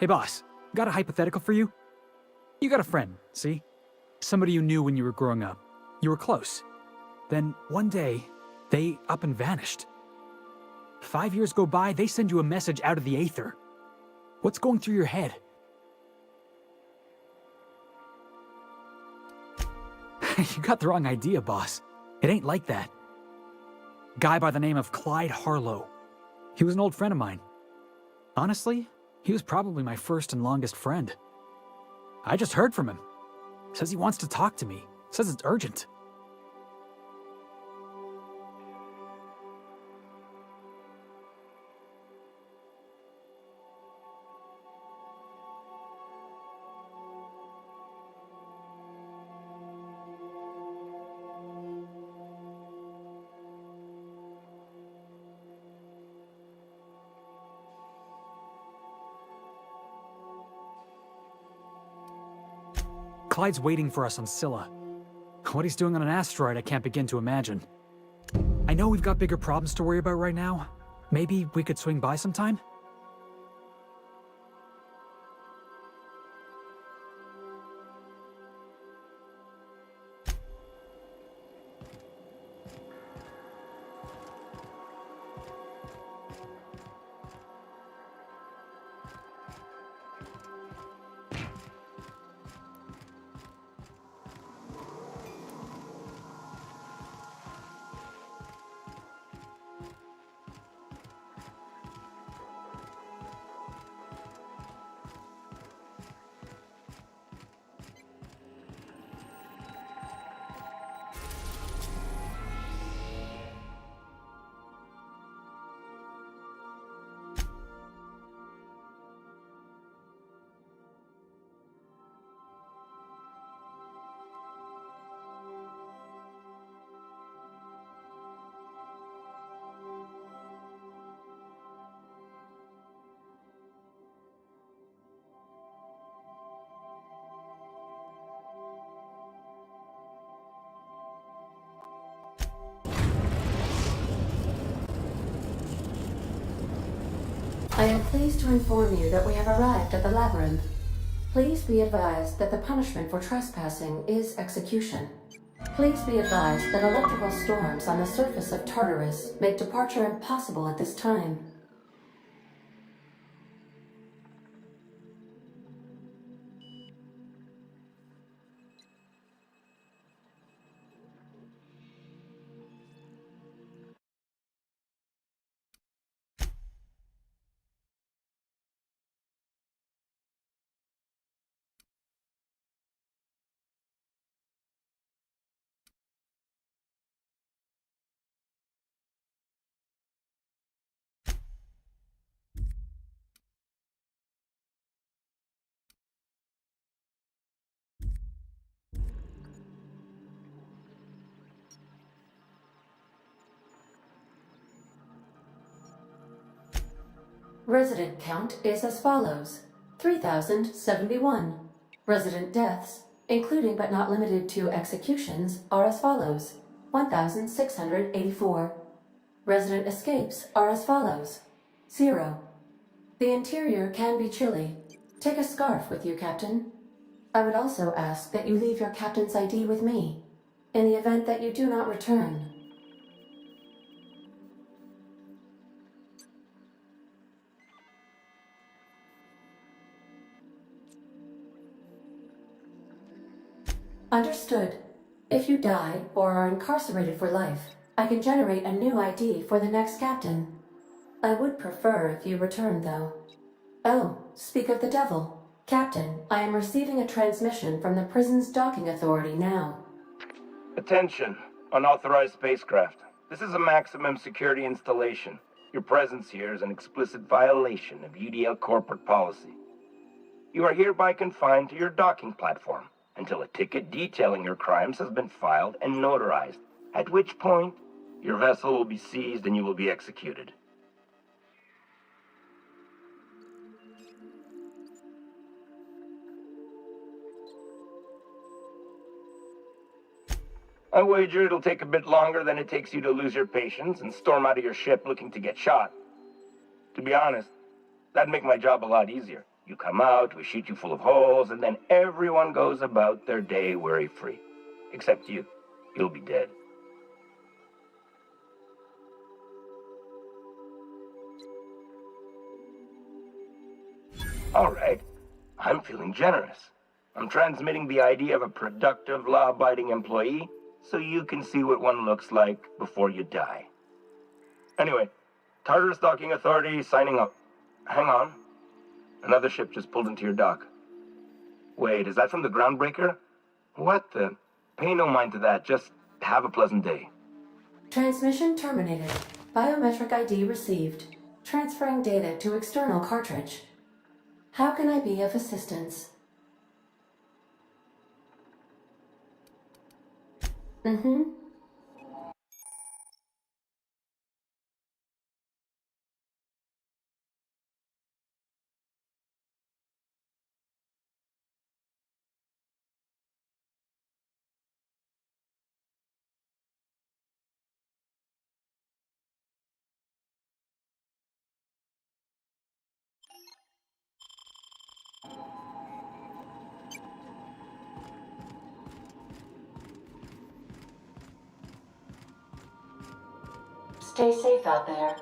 Hey boss, got a hypothetical for you? You got a friend, see? Somebody you knew when you were growing up. You were close. Then one day, they up and vanished. 5 years go by, they send you a message out of the aether. What's going through your head? You got the wrong idea, boss. It ain't like that. Guy by the name of Clyde Harlow. He was an old friend of mine. Honestly, he was probably my first and longest friend. I just heard from him. Says he wants to talk to me. Says it's urgent. Clyde's waiting for us on Scylla. What he's doing on an asteroid, I can't begin to imagine. I know we've got bigger problems to worry about right now. Maybe we could swing by sometime? I am pleased to inform you that we have arrived at the labyrinth. Please be advised that the punishment for trespassing is execution. Please be advised that electrical storms on the surface of Tartarus make departure impossible at this time. Resident count is as follows: 3,071. Resident deaths, including but not limited to executions, are as follows: 1,684. Resident escapes are as follows: 0. The interior can be chilly. Take a scarf with you, Captain. I would also ask that you leave your captain's ID with me, in the event that you do not return. Understood. If you die or are incarcerated for life, I can generate a new ID for the next captain. I would prefer if you returned, though. Oh, speak of the devil. Captain, I am receiving a transmission from the prison's docking authority now. Attention, unauthorized spacecraft. This is a maximum security installation. Your presence here is an explicit violation of UDL corporate policy. You are hereby confined to your docking platform until a ticket detailing your crimes has been filed and notarized, at which point your vessel will be seized and you will be executed. I wager it'll take a bit longer than it takes you to lose your patience and storm out of your ship looking to get shot. To be honest, that'd make my job a lot easier. You come out, we shoot you full of holes, and then everyone goes about their day worry-free. Except you. You'll be dead. All right. I'm feeling generous. I'm transmitting the idea of a productive, law-abiding employee so you can see what one looks like before you die. Anyway, Tartarus Docking Authority signing up. Hang on. Another ship just pulled into your dock. Wait, is that from the Groundbreaker? What the? Pay no mind to that. Just have a pleasant day. Transmission terminated. Biometric ID received. Transferring data to external cartridge. How can I be of assistance? Mm-hmm. Stay safe out there.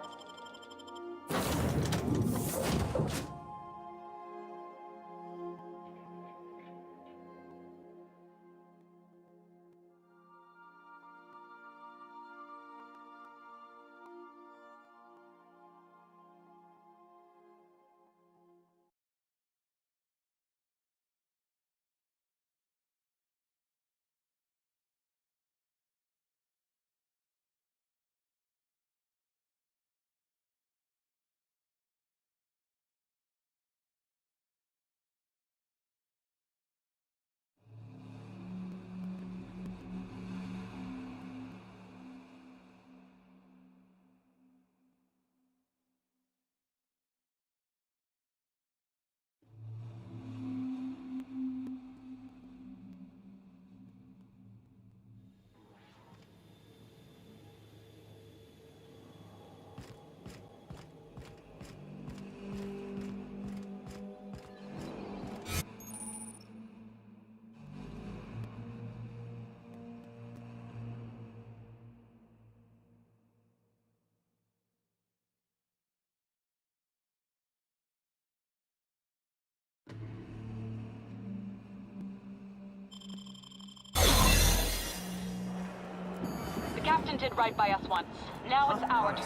The captain did right by us once. Now it's our turn.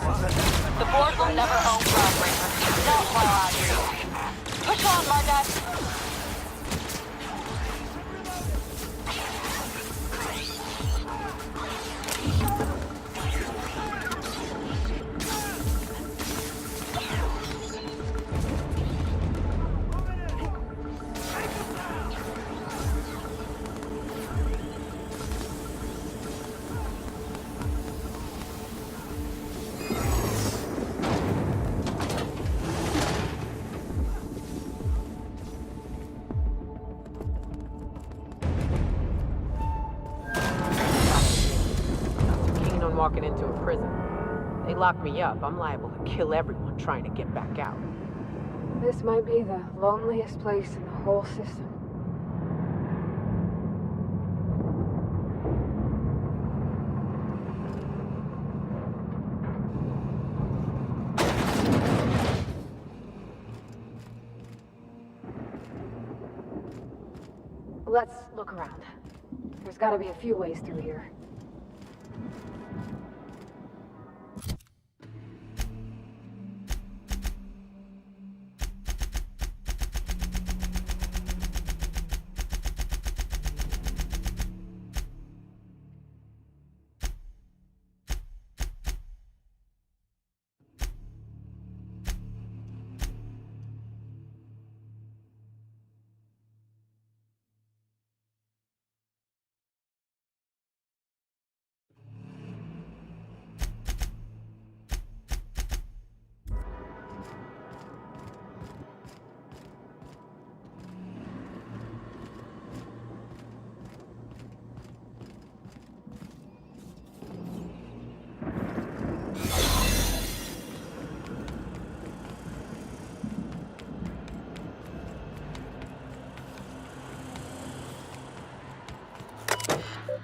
The board will never own Groundbreaker. Not while I'm here. Push on, Margot. Walking into a prison. They lock me up, I'm liable to kill everyone trying to get back out. This might be the loneliest place in the whole system. Let's look around. There's gotta be a few ways through here.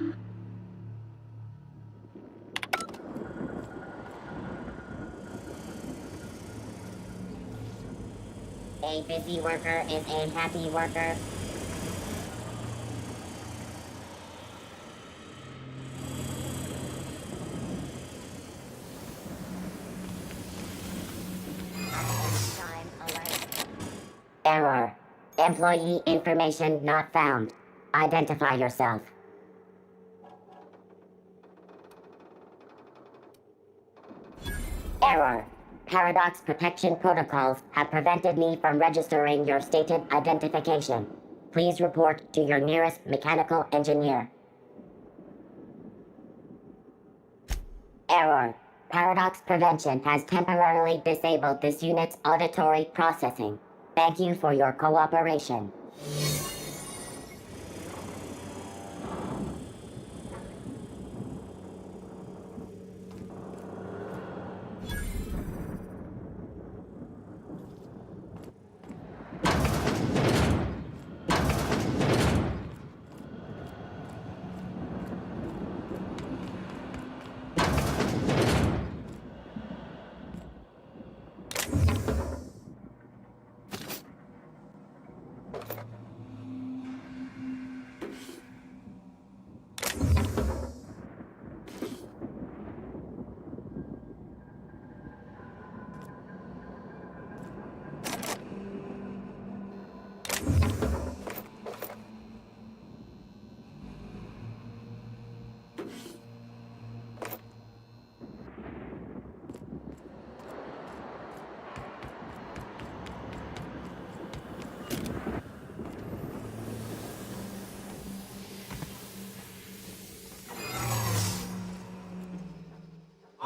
A busy worker is a happy worker. Time alert. Error. Employee information not found. Identify yourself. Error. Paradox protection protocols have prevented me from registering your stated identification. Please report to your nearest mechanical engineer. Error. Paradox Prevention has temporarily disabled this unit's auditory processing. Thank you for your cooperation.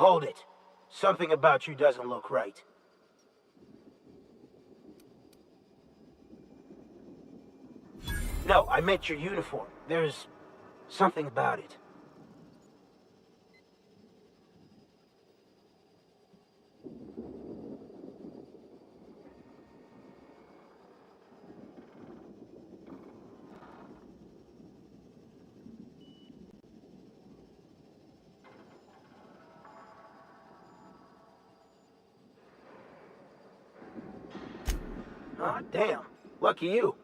Hold it. Something about you doesn't look right. No, I meant your uniform. There's something about it. Ah, damn. Lucky you.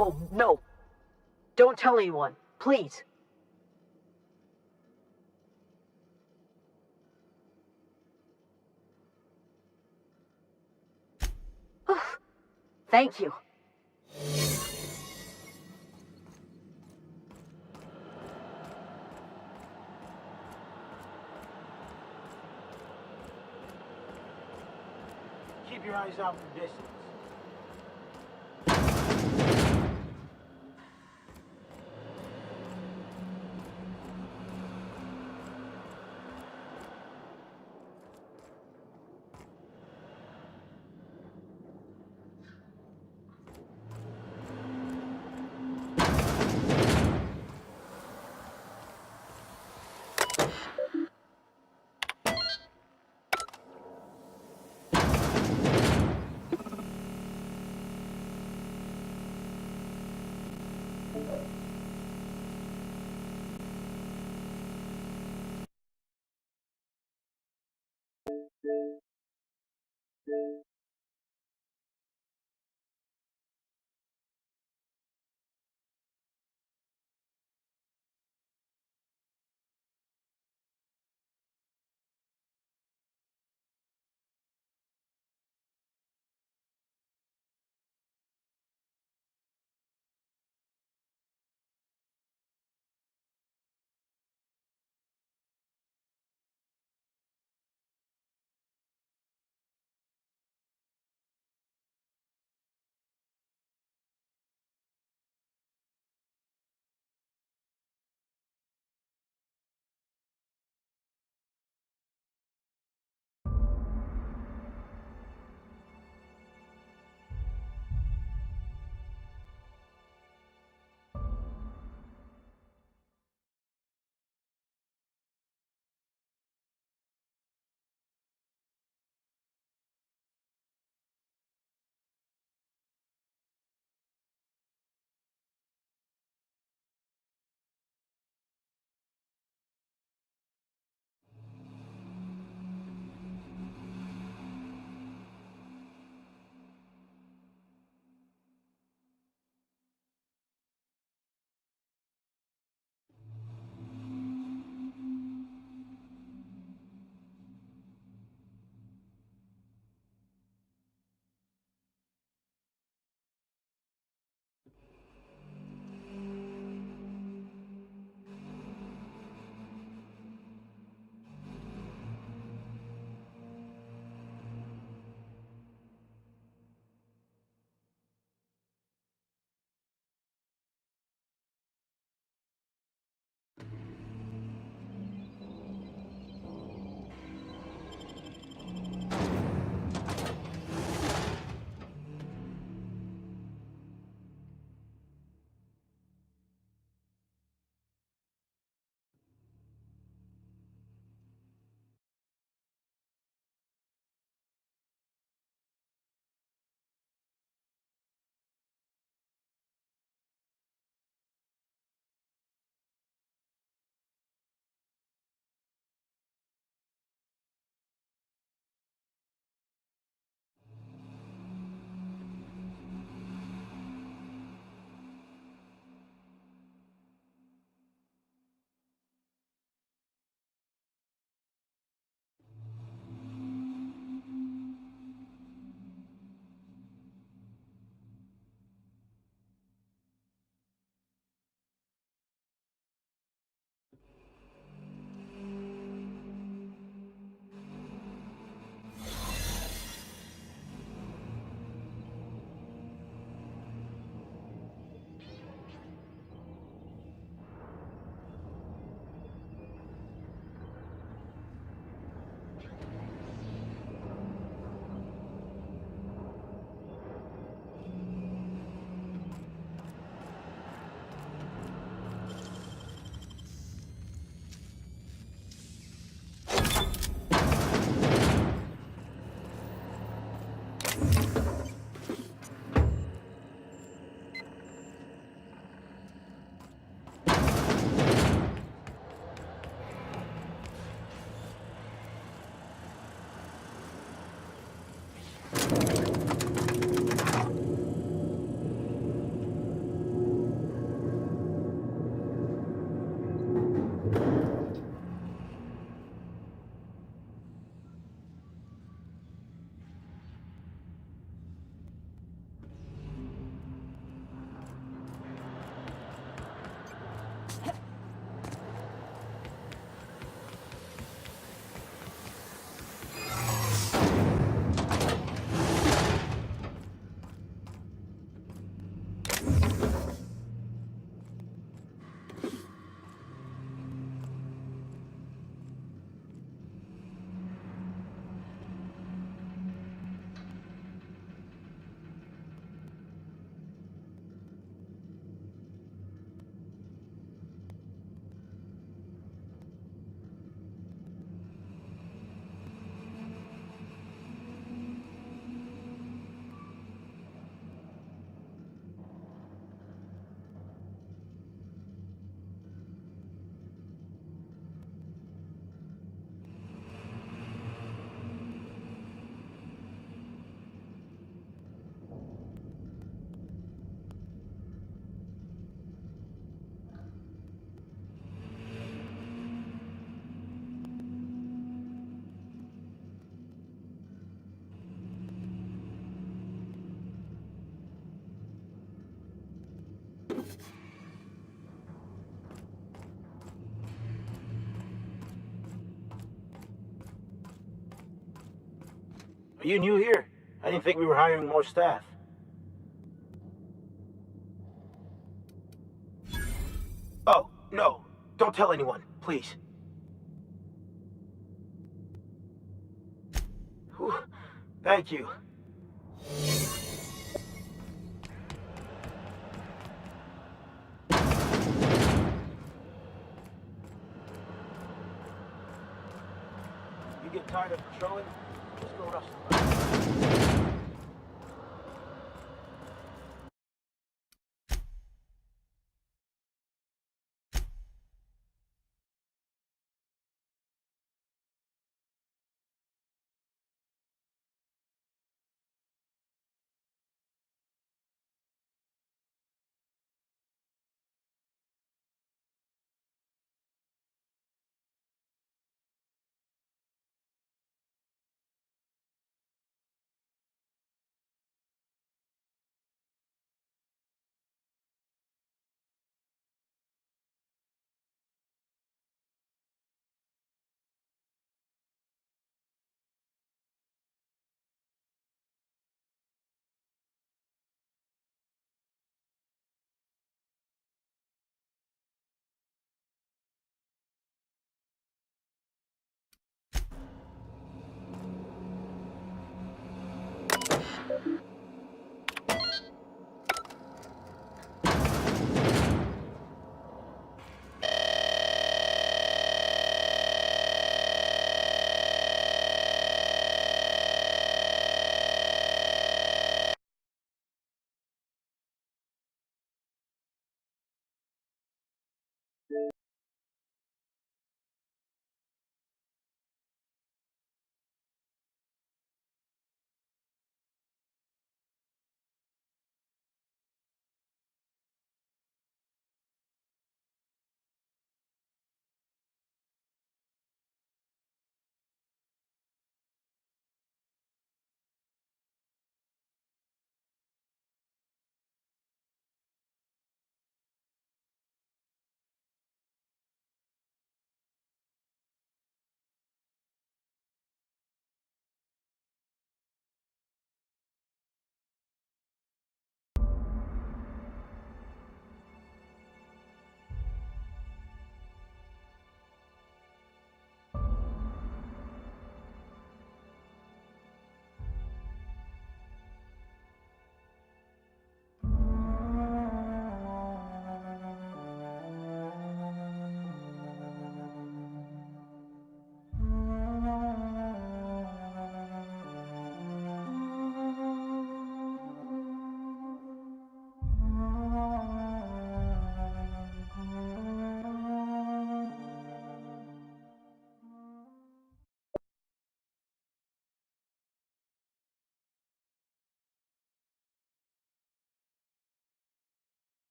Oh, no. Don't tell anyone, please. Thank you. Keep your eyes out for distance. Are you new here? I didn't think we were hiring more staff. Oh, no. Don't tell anyone, please. Whew. Thank you. You get tired of patrolling? Just go rustle.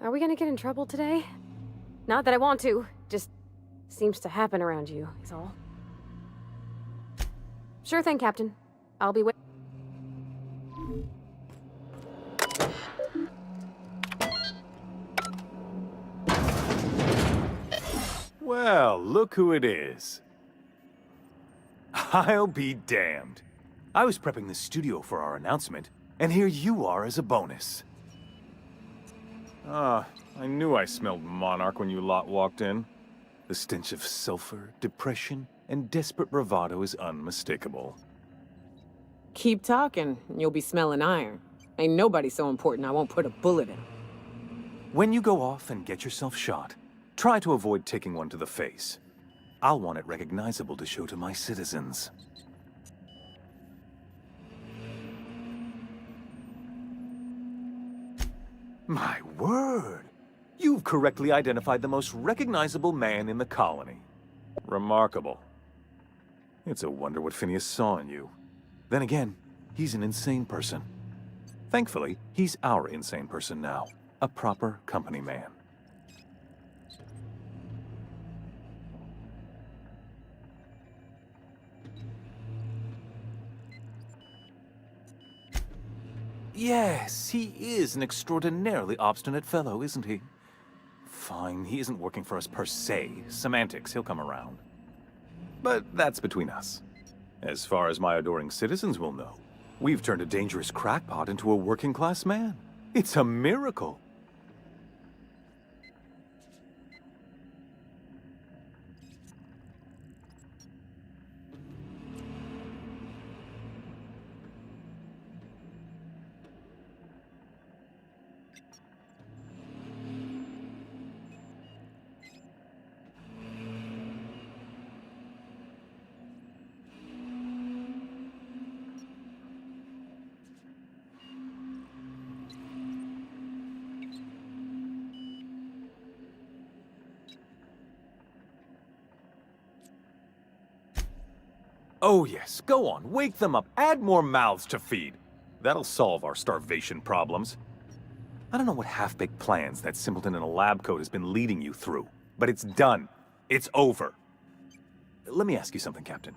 Are we gonna get in trouble today? Not that I want to, just seems to happen around you, is all. Sure thing, Captain. I'll be waiting. Well, look who it is. I'll be damned. I was prepping the studio for our announcement, and here you are as a bonus. I knew I smelled Monarch when you lot walked in. The stench of sulfur, depression, and desperate bravado is unmistakable. Keep talking, and you'll be smelling iron. Ain't nobody so important I won't put a bullet in. When you go off and get yourself shot, try to avoid taking one to the face. I'll want it recognizable to show to my citizens. My word! You've correctly identified the most recognizable man in the colony. Remarkable. It's a wonder what Phineas saw in you. Then again, he's an insane person. Thankfully, he's our insane person now. A proper company man. Yes, he is an extraordinarily obstinate fellow, isn't he? Fine, he isn't working for us per se. Semantics, he'll come around. But that's between us. As far as my adoring citizens will know, we've turned a dangerous crackpot into a working-class man. It's a miracle. Oh yes, go on, wake them up, add more mouths to feed. That'll solve our starvation problems. I don't know what half-baked plans that simpleton in a lab coat has been leading you through, but it's done. It's over. Let me ask you something, Captain.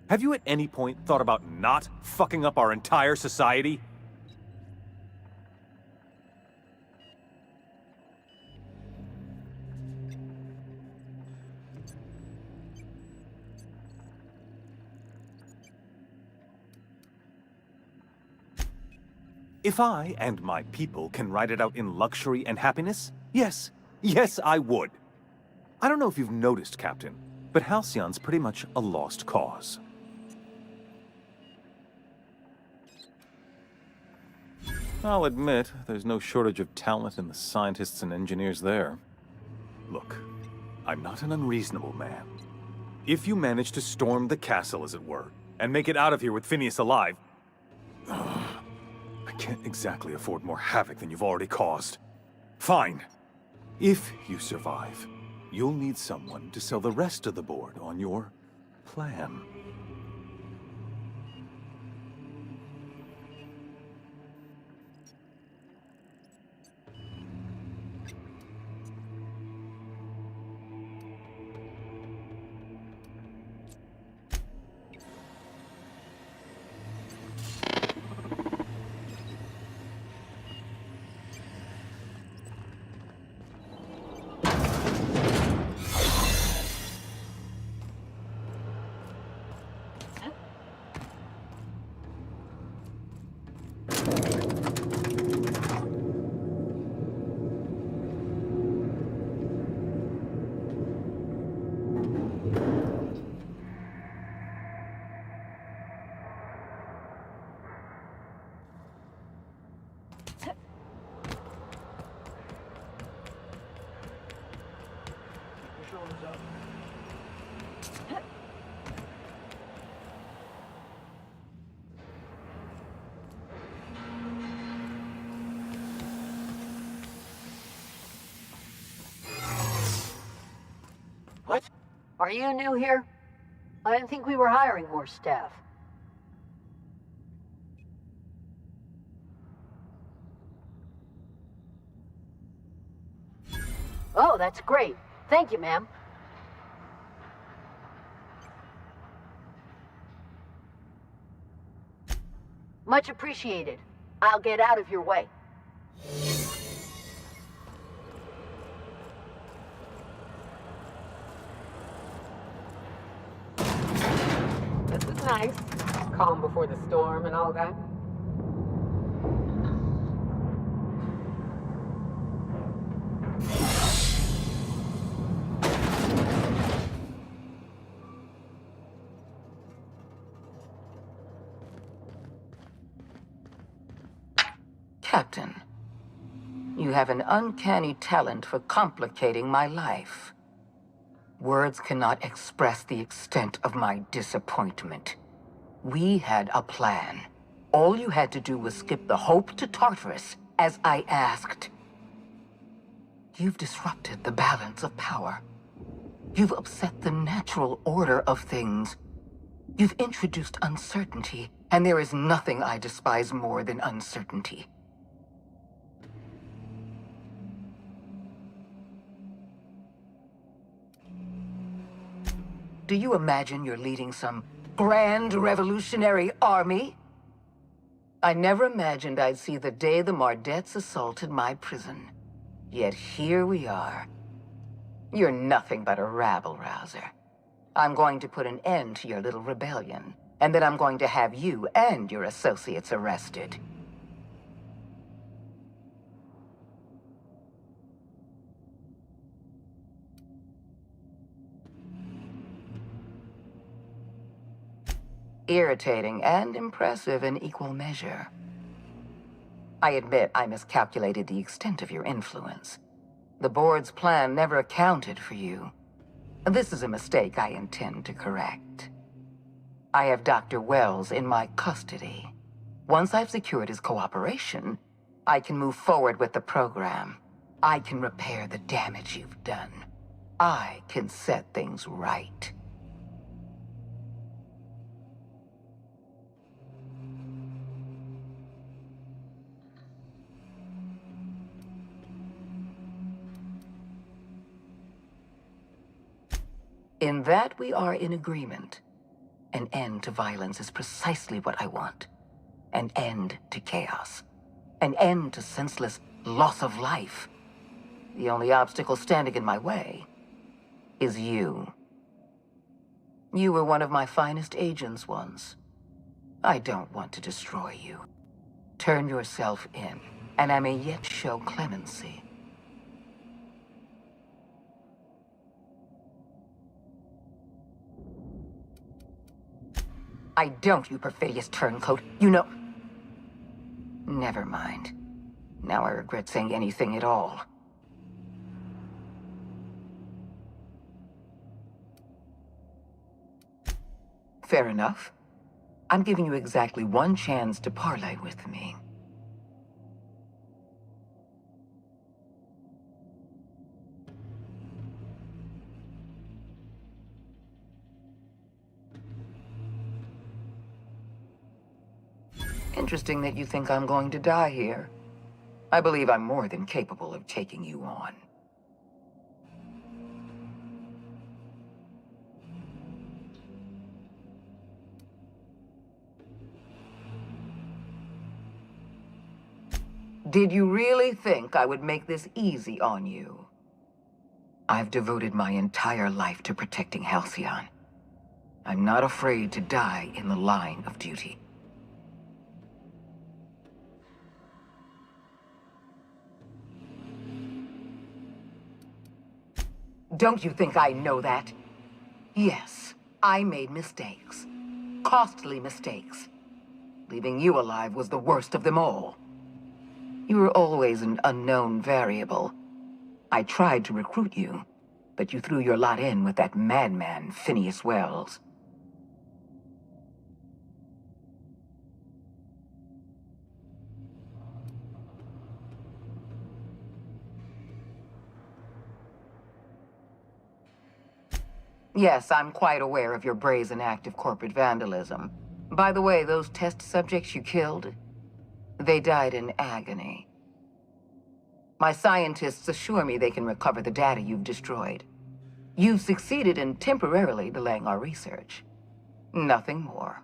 Have you at any point thought about not fucking up our entire society? If I and my people can ride it out in luxury and happiness, yes, I would. I don't know if you've noticed, Captain, but Halcyon's pretty much a lost cause. I'll admit, there's no shortage of talent in the scientists and engineers there. Look, I'm not an unreasonable man. If you manage to storm the castle, as it were, and make it out of here with Phineas alive, I can't exactly afford more havoc than you've already caused. Fine. If you survive, you'll need someone to sell the rest of the board on your plan. What? Are you new here? I didn't think we were hiring more staff. Oh, that's great. Thank you, ma'am. Much appreciated. I'll get out of your way. This is nice. Calm before the storm and all that. Captain, you have an uncanny talent for complicating my life. Words cannot express the extent of my disappointment. We had a plan. All you had to do was skip the Hope to Tartarus, as I asked. You've disrupted the balance of power. You've upset the natural order of things. You've introduced uncertainty, and there is nothing I despise more than uncertainty. Do you imagine you're leading some grand revolutionary army? I never imagined I'd see the day the Mardettes assaulted my prison. Yet here we are. You're nothing but a rabble-rouser. I'm going to put an end to your little rebellion, and then I'm going to have you and your associates arrested. Irritating and impressive in equal measure. I admit I miscalculated the extent of your influence. The board's plan never accounted for you. This is a mistake I intend to correct. I have Dr. Wells in my custody. Once I've secured his cooperation, I can move forward with the program. I can repair the damage you've done. I can set things right. In that we are in agreement. An end to violence is precisely what I want. An end to chaos. An end to senseless loss of life. The only obstacle standing in my way is you. You were one of my finest agents once. I don't want to destroy you. Turn yourself in, and I may yet show clemency. I don't, you perfidious turncoat. You know... Never mind. Now I regret saying anything at all. Fair enough. I'm giving you exactly one chance to parley with me. Interesting that you think I'm going to die here. I believe I'm more than capable of taking you on. Did you really think I would make this easy on you? I've devoted my entire life to protecting Halcyon. I'm not afraid to die in the line of duty. Don't you think I know that? Yes, I made mistakes. Costly mistakes. Leaving you alive was the worst of them all. You were always an unknown variable. I tried to recruit you, but you threw your lot in with that madman, Phineas Wells. Yes, I'm quite aware of your brazen act of corporate vandalism. By the way, those test subjects you killed, they died in agony. My scientists assure me they can recover the data you've destroyed. You've succeeded in temporarily delaying our research. Nothing more.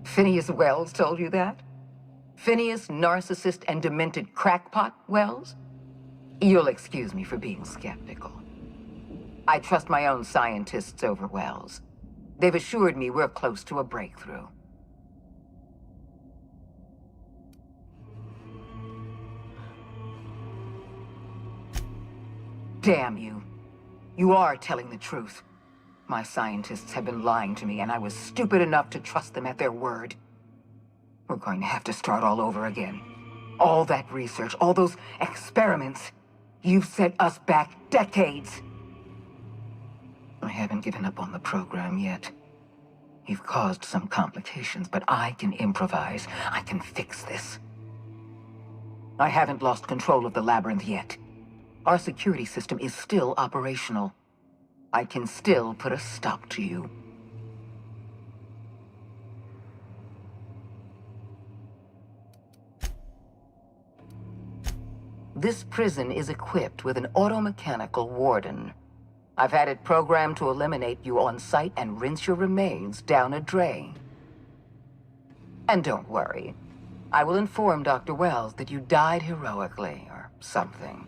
Phineas Wells told you that? Phineas, narcissist and demented crackpot Wells? You'll excuse me for being skeptical. I trust my own scientists over Wells. They've assured me we're close to a breakthrough. Damn you. You are telling the truth. My scientists have been lying to me, and I was stupid enough to trust them at their word. We're going to have to start all over again. All that research, all those experiments. You've set us back decades. I haven't given up on the program yet. You've caused some complications, but I can improvise. I can fix this. I haven't lost control of the labyrinth yet. Our security system is still operational. I can still put a stop to you. This prison is equipped with an automechanical warden. I've had it programmed to eliminate you on sight and rinse your remains down a drain. And don't worry. I will inform Dr. Wells that you died heroically, or something.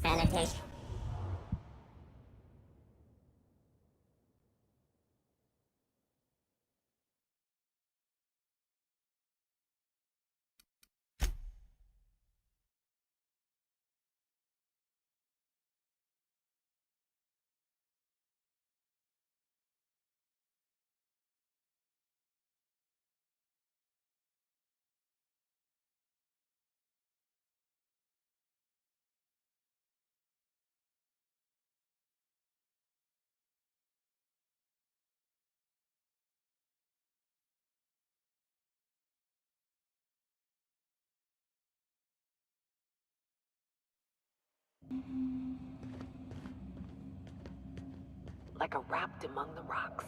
Sanitation. Like a rapt among the rocks.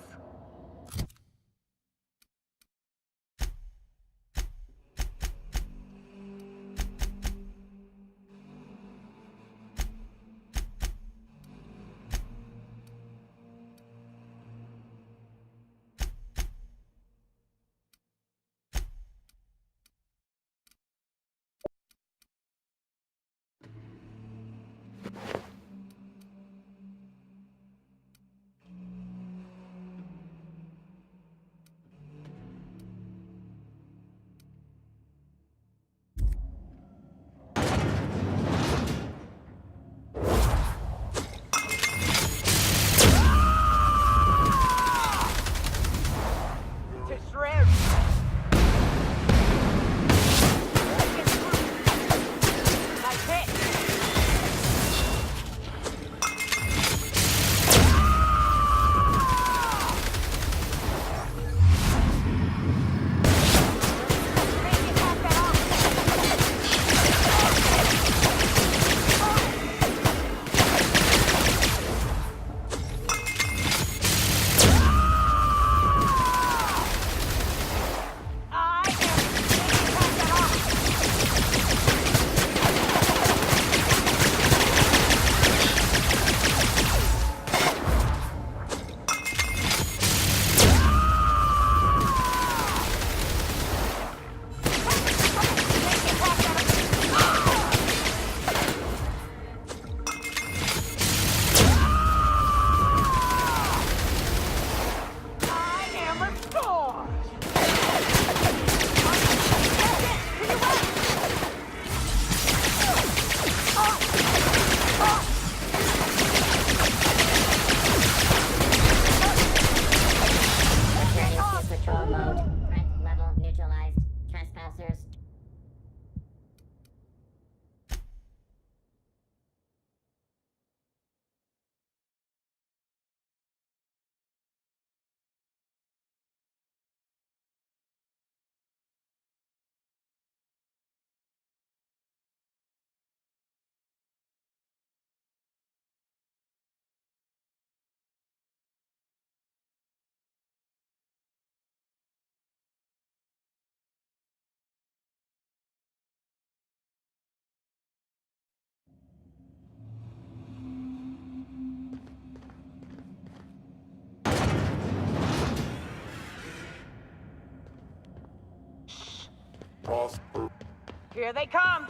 Here they come!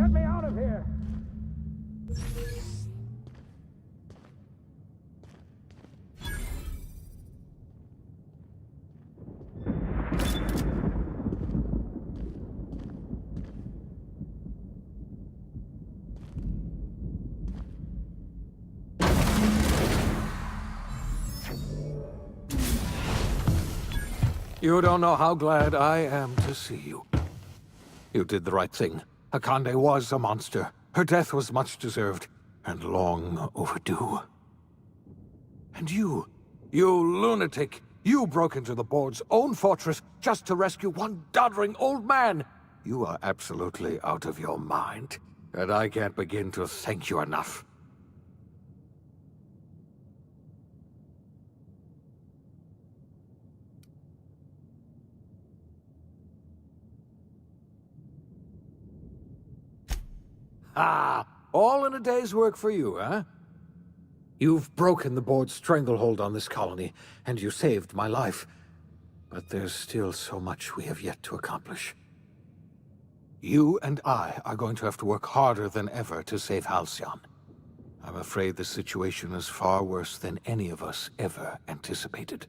Get me out of here! You don't know how glad I am to see you. You did the right thing. Akande was a monster. Her death was much deserved, and long overdue. And you lunatic, you broke into the board's own fortress just to rescue one doddering old man. You are absolutely out of your mind, and I can't begin to thank you enough. Ah, all in a day's work for you, huh? You've broken the board's stranglehold on this colony, and you saved my life. But there's still so much we have yet to accomplish. You and I are going to have to work harder than ever to save Halcyon. I'm afraid the situation is far worse than any of us ever anticipated.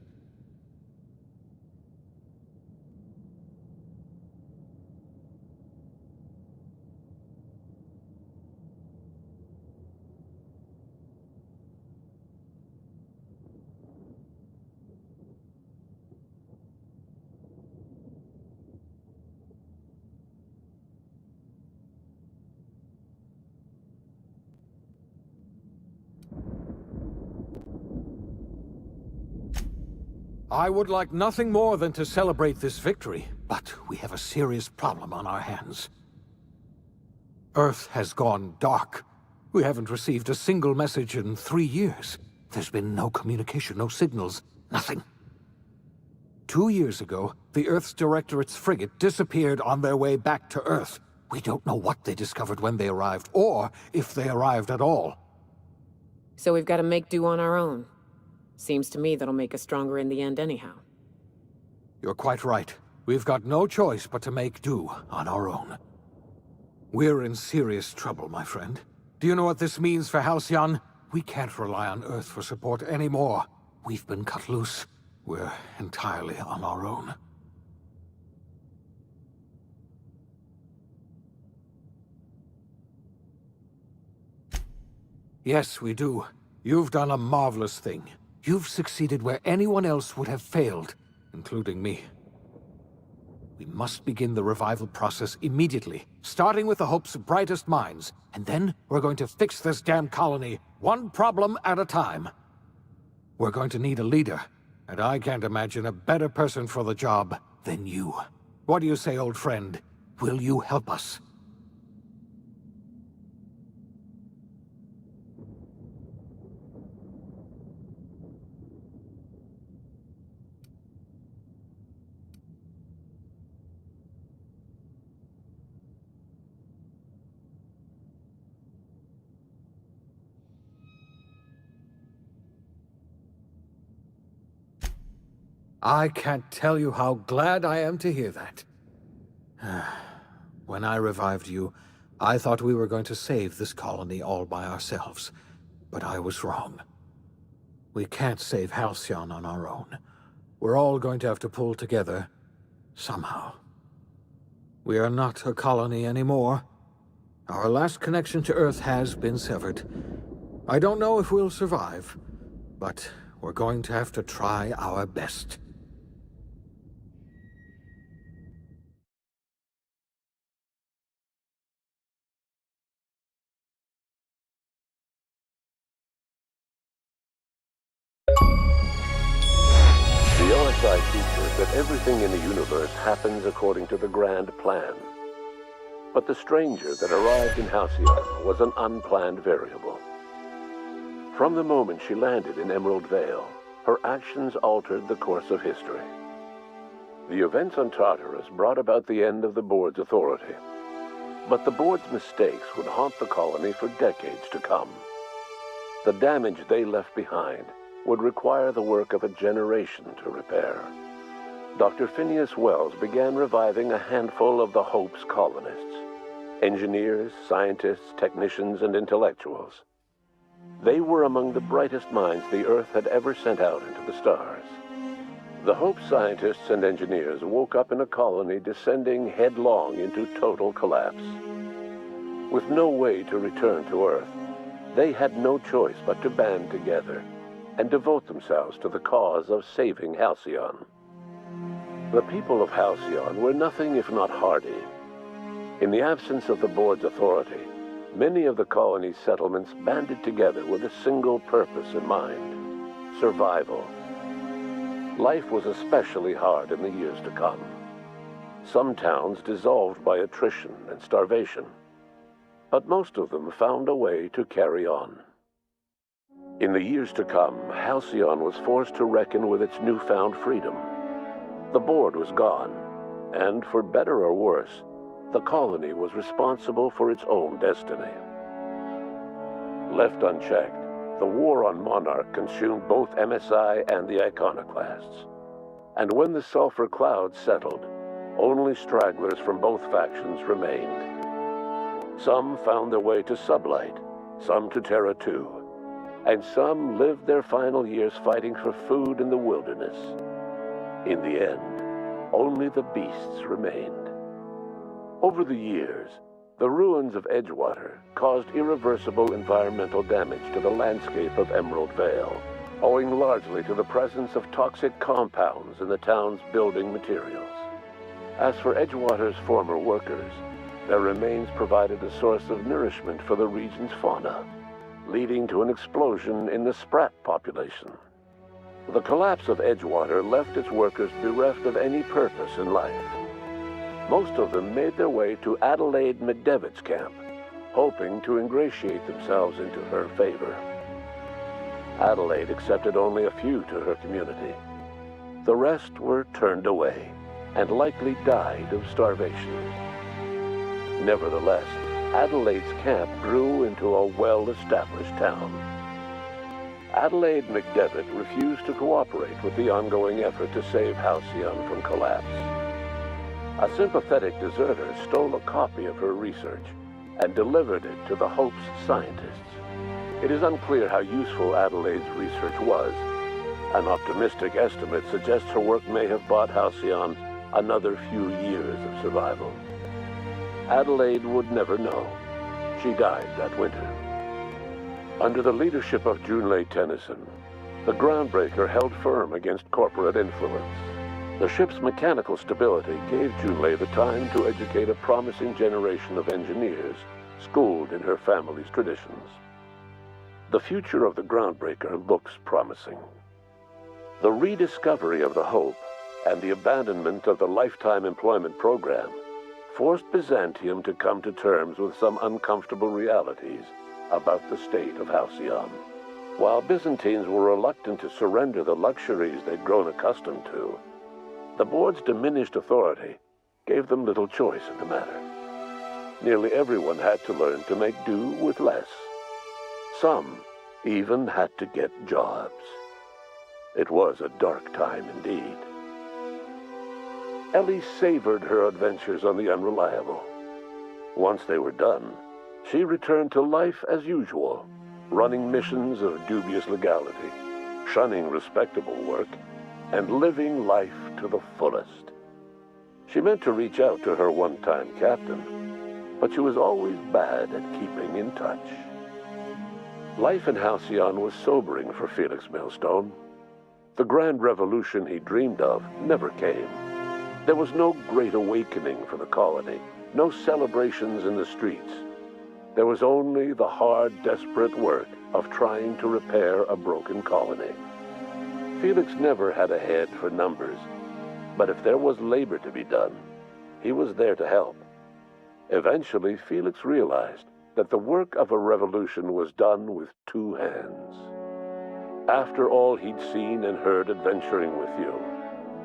I would like nothing more than to celebrate this victory, but we have a serious problem on our hands. Earth has gone dark. We haven't received a single message in 3 years. There's been no communication, no signals, nothing. 2 years ago, the Earth's Directorate's frigate disappeared on their way back to Earth. We don't know what they discovered when they arrived, or if they arrived at all. So we've got to make do on our own. Seems to me that'll make us stronger in the end anyhow. You're quite right. We've got no choice but to make do on our own. We're in serious trouble, my friend. Do you know what this means for Halcyon? We can't rely on Earth for support anymore. We've been cut loose. We're entirely on our own. Yes, we do. You've done a marvelous thing. You've succeeded where anyone else would have failed, including me. We must begin the revival process immediately, starting with the Hope's brightest minds, and then we're going to fix this damn colony, one problem at a time. We're going to need a leader, and I can't imagine a better person for the job than you. What do you say, old friend? Will you help us? I can't tell you how glad I am to hear that. When I revived you, I thought we were going to save this colony all by ourselves. But I was wrong. We can't save Halcyon on our own. We're all going to have to pull together, somehow. We are not a colony anymore. Our last connection to Earth has been severed. I don't know if we'll survive, but we're going to have to try our best. The OSI features that everything in the universe happens according to the grand plan. But the stranger that arrived in Halcyon was an unplanned variable. From the moment she landed in Emerald Vale, her actions altered the course of history. The events on Tartarus brought about the end of the board's authority. But the board's mistakes would haunt the colony for decades to come. The damage they left behind would require the work of a generation to repair. Dr. Phineas Wells began reviving a handful of the Hope's colonists. engineers, scientists, technicians, and intellectuals. They were among the brightest minds the Earth had ever sent out into the stars. The Hope scientists and engineers woke up in a colony descending headlong into total collapse. With no way to return to Earth, they had no choice but to band together and devote themselves to the cause of saving Halcyon. The people of Halcyon were nothing if not hardy. In the absence of the board's authority, many of the colony's settlements banded together with a single purpose in mind: survival. Life was especially hard in the years to come. Some towns dissolved by attrition and starvation, but most of them found a way to carry on. In the years to come, Halcyon was forced to reckon with its newfound freedom. The board was gone, and for better or worse, the colony was responsible for its own destiny. Left unchecked, the war on Monarch consumed both MSI and the Iconoclasts. And when the sulfur clouds settled, only stragglers from both factions remained. Some found their way to Sublight, some to Terra 2, and some lived their final years fighting for food in the wilderness. In the end, only the beasts remained. Over the years, the ruins of Edgewater caused irreversible environmental damage to the landscape of Emerald Vale, owing largely to the presence of toxic compounds in the town's building materials. As for Edgewater's former workers, their remains provided a source of nourishment for the region's fauna, leading to an explosion in the sprat population. The collapse of Edgewater left its workers bereft of any purpose in life. Most of them made their way to Adelaide McDevitt's camp, hoping to ingratiate themselves into her favor. Adelaide accepted only a few to her community. The rest were turned away and likely died of starvation. Nevertheless, Adelaide's camp grew into a well-established town. Adelaide McDevitt refused to cooperate with the ongoing effort to save Halcyon from collapse. A sympathetic deserter stole a copy of her research and delivered it to the Hope's scientists. It is unclear how useful Adelaide's research was. An optimistic estimate suggests her work may have bought Halcyon another few years of survival. Adelaide would never know. She died that winter. Under the leadership of Junlei Tennyson, the Groundbreaker held firm against corporate influence. The ship's mechanical stability gave Junlei the time to educate a promising generation of engineers schooled in her family's traditions. The future of the Groundbreaker looks promising. The rediscovery of the Hope and the abandonment of the lifetime employment program forced Byzantium to come to terms with some uncomfortable realities about the state of Halcyon. While Byzantines were reluctant to surrender the luxuries they'd grown accustomed to, the board's diminished authority gave them little choice in the matter. Nearly everyone had to learn to make do with less. Some even had to get jobs. It was a dark time indeed. Ellie savored her adventures on the Unreliable. Once they were done, she returned to life as usual, running missions of dubious legality, shunning respectable work, and living life to the fullest. She meant to reach out to her one-time captain, but she was always bad at keeping in touch. Life in Halcyon was sobering for Felix Millstone. The grand revolution he dreamed of never came. There was no great awakening for the colony, no celebrations in the streets. There was only the hard, desperate work of trying to repair a broken colony. Felix never had a head for numbers, but if there was labor to be done, he was there to help. Eventually, Felix realized that the work of a revolution was done with two hands. After all he'd seen and heard adventuring with you,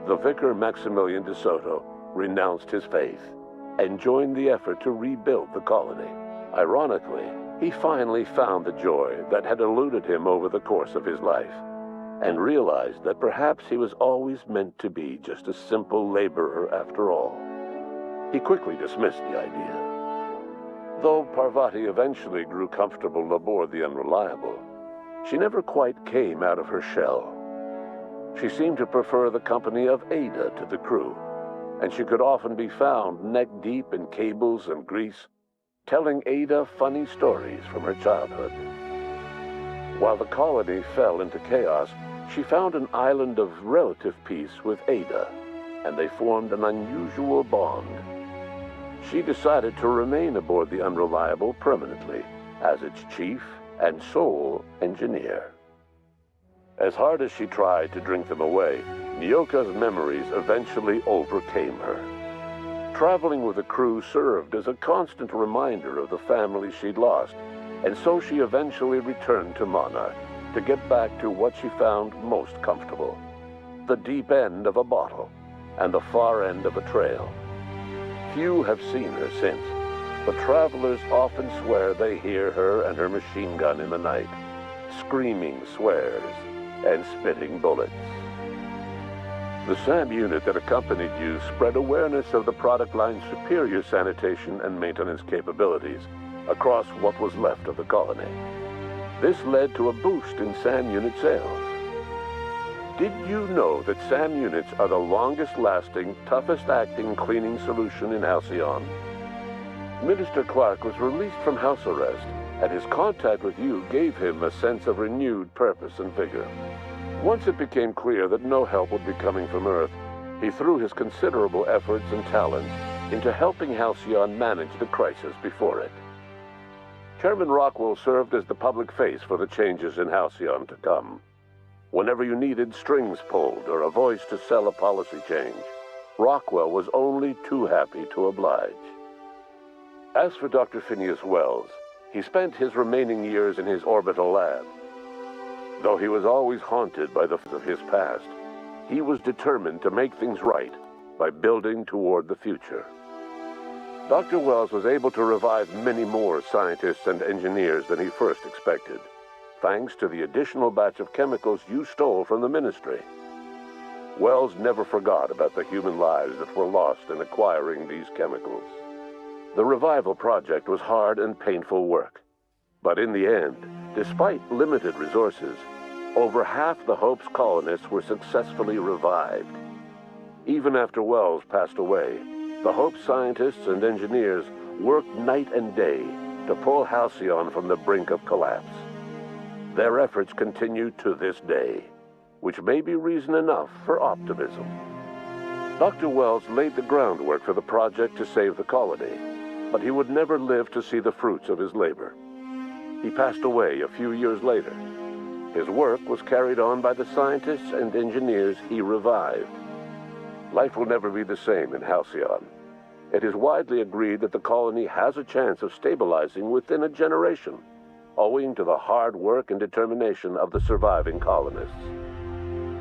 the vicar Maximilian de Soto renounced his faith and joined the effort to rebuild the colony. Ironically, he finally found the joy that had eluded him over the course of his life, and realized that perhaps he was always meant to be just a simple laborer after all. He quickly dismissed the idea. Though Parvati eventually grew comfortable aboard the Unreliable, she never quite came out of her shell. She seemed to prefer the company of Ada to the crew, and she could often be found neck-deep in cables and grease, telling Ada funny stories from her childhood. While the colony fell into chaos, she found an island of relative peace with Ada, and they formed an unusual bond. She decided to remain aboard the Unreliable permanently as its chief and sole engineer. As hard as she tried to drink them away, Nyoka's memories eventually overcame her. Traveling with the crew served as a constant reminder of the family she'd lost, and so she eventually returned to Monarch to get back to what she found most comfortable: the deep end of a bottle and the far end of a trail. Few have seen her since, but travelers often swear they hear her and her machine gun in the night, screaming swears and spitting bullets. The SAM unit that accompanied you spread awareness of the product line's superior sanitation and maintenance capabilities across what was left of the colony. This led to a boost in SAM unit sales. Did you know that SAM units are the longest-lasting, toughest-acting cleaning solution in Halcyon? Minister Clark was released from house arrest, and his contact with you gave him a sense of renewed purpose and vigor. Once it became clear that no help would be coming from Earth, he threw his considerable efforts and talents into helping Halcyon manage the crisis before it. Chairman Rockwell served as the public face for the changes in Halcyon to come. Whenever you needed strings pulled or a voice to sell a policy change, Rockwell was only too happy to oblige. As for Dr. Phineas Wells, he spent his remaining years in his orbital lab. Though he was always haunted by the f*** of his past, he was determined to make things right by building toward the future. Dr. Wells was able to revive many more scientists and engineers than he first expected, thanks to the additional batch of chemicals you stole from the Ministry. Wells never forgot about the human lives that were lost in acquiring these chemicals. The revival project was hard and painful work, but in the end, despite limited resources, over half the Hope's colonists were successfully revived. Even after Wells passed away, the Hope scientists and engineers worked night and day to pull Halcyon from the brink of collapse. Their efforts continue to this day, which may be reason enough for optimism. Dr. Wells laid the groundwork for the project to save the colony, but he would never live to see the fruits of his labor. He passed away a few years later. His work was carried on by the scientists and engineers he revived. Life will never be the same in Halcyon. It is widely agreed that the colony has a chance of stabilizing within a generation, owing to the hard work and determination of the surviving colonists.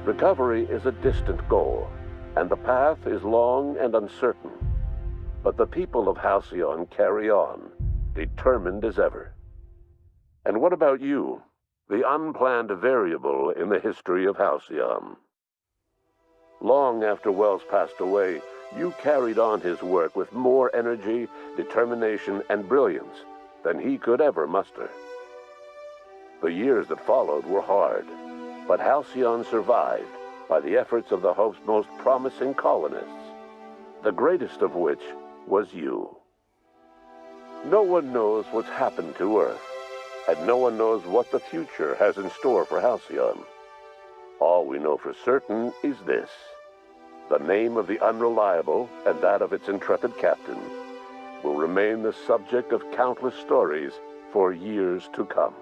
Recovery is a distant goal, and the path is long and uncertain. But the people of Halcyon carry on, determined as ever. And what about you, the unplanned variable in the history of Halcyon? Long after Wells passed away, you carried on his work with more energy, determination, and brilliance than he could ever muster. The years that followed were hard, but Halcyon survived by the efforts of the Hope's most promising colonists, the greatest of which was you. No one knows what's happened to Earth, and no one knows what the future has in store for Halcyon. All we know for certain is this: the name of the Unreliable and that of its intrepid captain will remain the subject of countless stories for years to come.